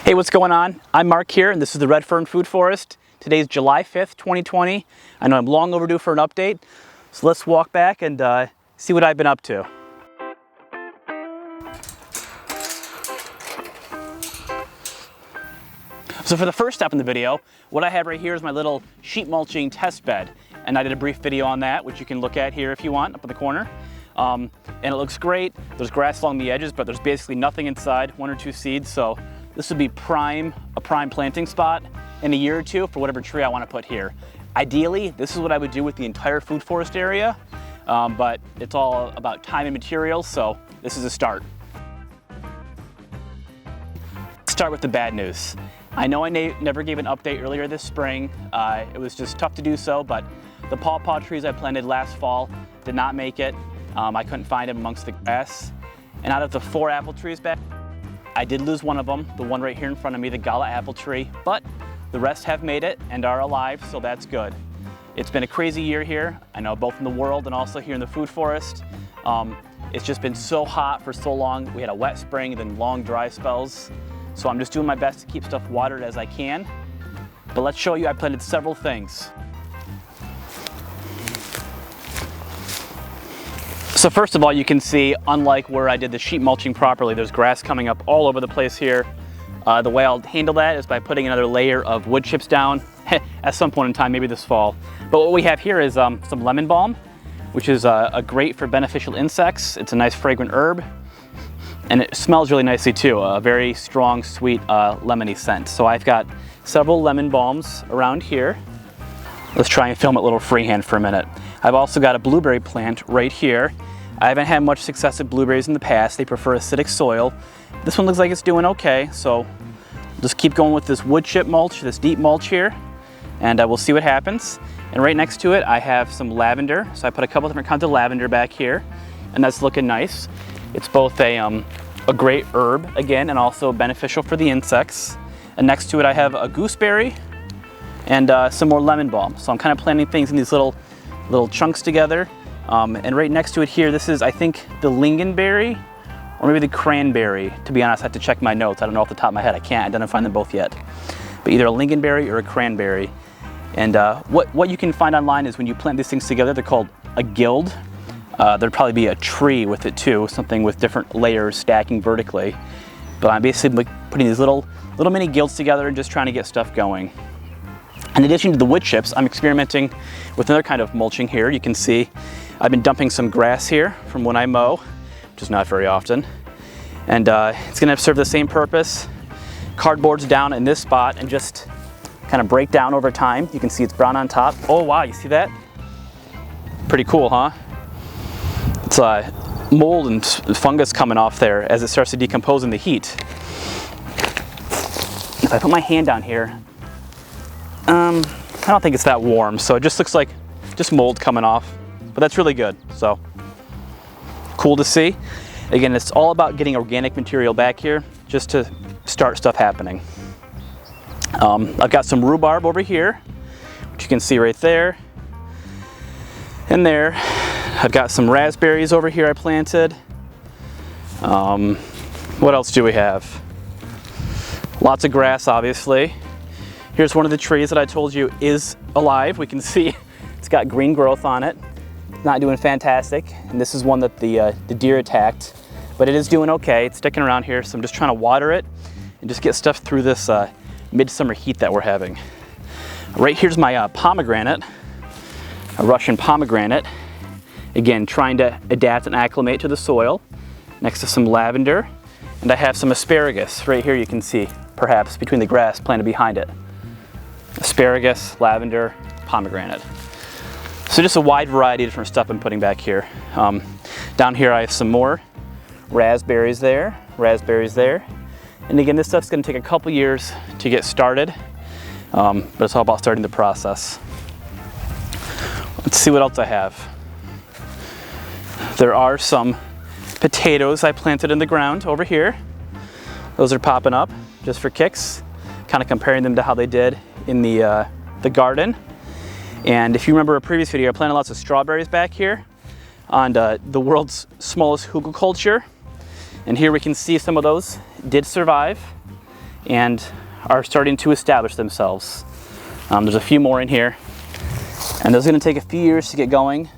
Hey, what's going on? I'm Mark here, and this is the Redfern Food Forest. Today's July 5th, 2020. I know I'm long overdue for an update, so let's walk back and see what I've been up to. So for the first step in the video, what I have right here is my little sheet mulching test bed, and I did a brief video on that, which you can look at here if you want, up in the corner. And it looks great. There's grass along the edges, but there's basically nothing inside, 1 or 2 seeds, so this would be a prime planting spot in a year or two for whatever tree I want to put here. Ideally, this is what I would do with the entire food forest area, but it's all about time and materials, so this is a start. Let's start with the bad news. I know I never gave an update earlier this spring. It was just tough to do so, but the pawpaw trees I planted last fall did not make it. I couldn't find them amongst the grass. And out of the 4 apple trees back, I did lose one of them, the one right here in front of me, the Gala apple tree, but the rest have made it and are alive, so that's good. It's been a crazy year here, I know, both in the world and also here in the food forest. It's just been so hot for so long. We had a wet spring, then long dry spells. So I'm just doing my best to keep stuff watered as I can. But let's show you, I planted several things. So first of all, you can see, unlike where I did the sheet mulching properly, there's grass coming up all over the place here. The way I'll handle that is by putting another layer of wood chips down at some point in time, maybe this fall. But what we have here is some lemon balm, which is a great for beneficial insects. It's a nice fragrant herb, and it smells really nicely too. A very strong, sweet, lemony scent. So I've got several lemon balms around here. Let's try and film it a little freehand for a minute. I've also got a blueberry plant right here. I haven't had much success with blueberries in the past. They prefer acidic soil. This one looks like it's doing okay, so just keep going with this wood chip mulch, this deep mulch here, and we'll see what happens. And right next to it, I have some lavender. So I put a couple different kinds of lavender back here, and that's looking nice. It's both a great herb, again, and also beneficial for the insects. And next to it, I have a gooseberry and some more lemon balm. So I'm kind of planting things in these little chunks together. And right next to it here, this is, I think, the lingonberry or maybe the cranberry. To be honest, I have to check my notes. I don't know off the top of my head. I can't identify them both yet. But either a lingonberry or a cranberry. And what you can find online is when you plant these things together, they're called a guild. There'd probably be a tree with it too, something with different layers stacking vertically. But I'm basically putting these little mini guilds together and just trying to get stuff going. In addition to the wood chips, I'm experimenting with another kind of mulching here. You can see I've been dumping some grass here from when I mow, which is not very often. And it's gonna serve the same purpose. Cardboard's down in this spot and just kind of break down over time. You can see it's brown on top. Oh wow, you see that? Pretty cool, huh? It's mold and fungus coming off there as it starts to decompose in the heat. If I put my hand down here, I don't think it's that warm, so it just looks like just mold coming off, but that's really good, so cool to see. Again, it's all about getting organic material back here just to start stuff happening. I've got some rhubarb over here, which you can see right there and there. I've got some raspberries over here I planted. What else do we have? Lots of grass, obviously. Here's one of the trees that I told you is alive. We can see it's got green growth on it. It's not doing fantastic. And this is one that the deer attacked, but it is doing okay. It's sticking around here, so I'm just trying to water it and just get stuff through this midsummer heat that we're having. Right here's my pomegranate, a Russian pomegranate. Again, trying to adapt and acclimate to the soil. Next to some lavender, and I have some asparagus right here. You can see, perhaps, between the grass planted behind it. Asparagus, lavender, pomegranate. So just a wide variety of different stuff I'm putting back here. Down here I have some more raspberries there, And again, this stuff's gonna take a couple years to get started, but it's all about starting the process. Let's see what else I have. There are some potatoes I planted in the ground over here. Those are popping up just for kicks, kind of comparing them to how they did in the garden. And if you remember a previous video, I planted lots of strawberries back here on the world's smallest hugelkultur. And here we can see some of those did survive. and are starting to establish themselves. There's a few more in here, and this is going to take a few years to get going,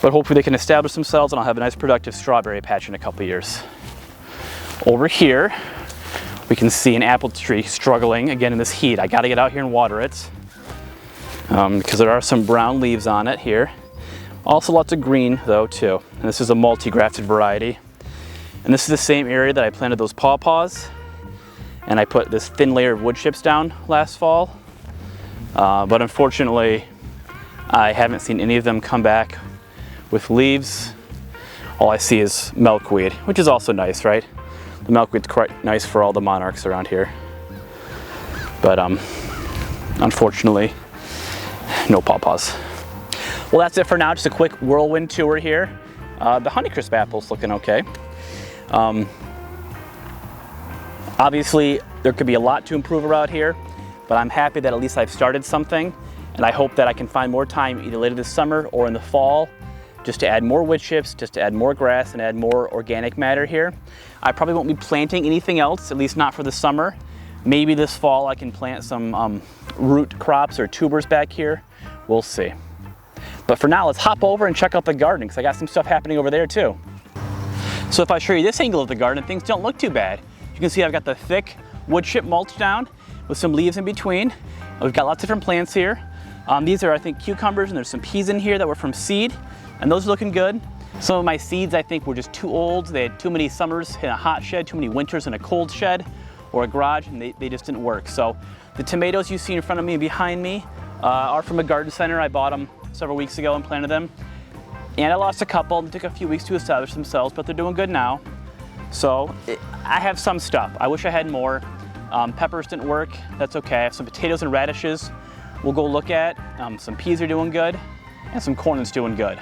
but hopefully they can establish themselves and I'll have a nice productive strawberry patch in a couple years. Over here, we can see an apple tree struggling again in this heat. I got to get out here and water it because there are some brown leaves on it here. Also lots of green though too. And this is a multi-grafted variety. And this is the same area that I planted those pawpaws. And I put this thin layer of wood chips down last fall. But unfortunately, I haven't seen any of them come back with leaves. All I see is milkweed, which is also nice, right? The milkweed's quite nice for all the monarchs around here. But unfortunately, no pawpaws. Well, that's it for now. Just a quick whirlwind tour here. The Honeycrisp apple's looking okay. Obviously, there could be a lot to improve around here, but I'm happy that at least I've started something, and I hope that I can find more time either later this summer or in the fall just to add more wood chips, just to add more grass and add more organic matter here. I probably won't be planting anything else, at least not for the summer. Maybe this fall I can plant some root crops or tubers back here. We'll see. But for now, let's hop over and check out the garden because I got some stuff happening over there too. So if I show you this angle of the garden, things don't look too bad. You can see I've got the thick wood chip mulch down with some leaves in between. We've got lots of different plants here. These are, I think, cucumbers, and there's some peas in here that were from seed, and those are looking good. Some of my seeds, I think, were just too old. They had too many summers in a hot shed, too many winters in a cold shed or a garage, and they just didn't work. So the tomatoes you see in front of me and behind me are from a garden center. I bought them several weeks ago and planted them. And I lost a couple. It took a few weeks to establish themselves, but they're doing good now. So I have some stuff. I wish I had more. Peppers didn't work. That's okay. I have some potatoes and radishes we'll go look at. Some peas are doing good, and some corn is doing good.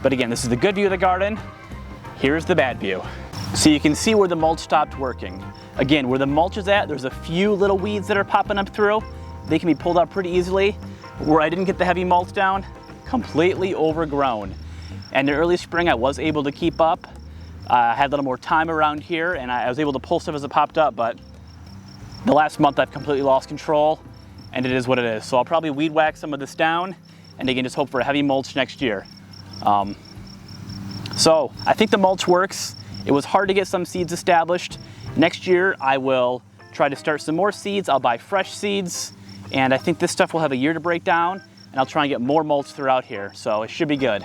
But again, this is the good view of the garden. Here's the bad view. So you can see where the mulch stopped working. Again, where the mulch is at, there's a few little weeds that are popping up through. They can be pulled out pretty easily. Where I didn't get the heavy mulch down, completely overgrown. And in early spring, I was able to keep up. I had a little more time around here, and I was able to pull stuff as it popped up, but the last month I've completely lost control, and it is what it is. So I'll probably weed whack some of this down, and again, just hope for a heavy mulch next year. So I think the mulch works. It was hard to get some seeds established. Next year, I will try to start some more seeds. I'll buy fresh seeds, and I think this stuff will have a year to break down, and I'll try and get more mulch throughout here, so it should be good.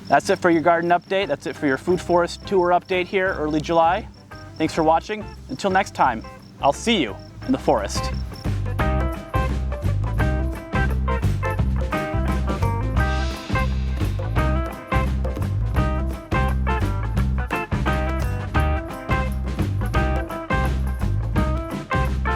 That's it for your garden update. That's it for your food forest tour update here, early July. Thanks for watching. Until next time, I'll see you in the forest.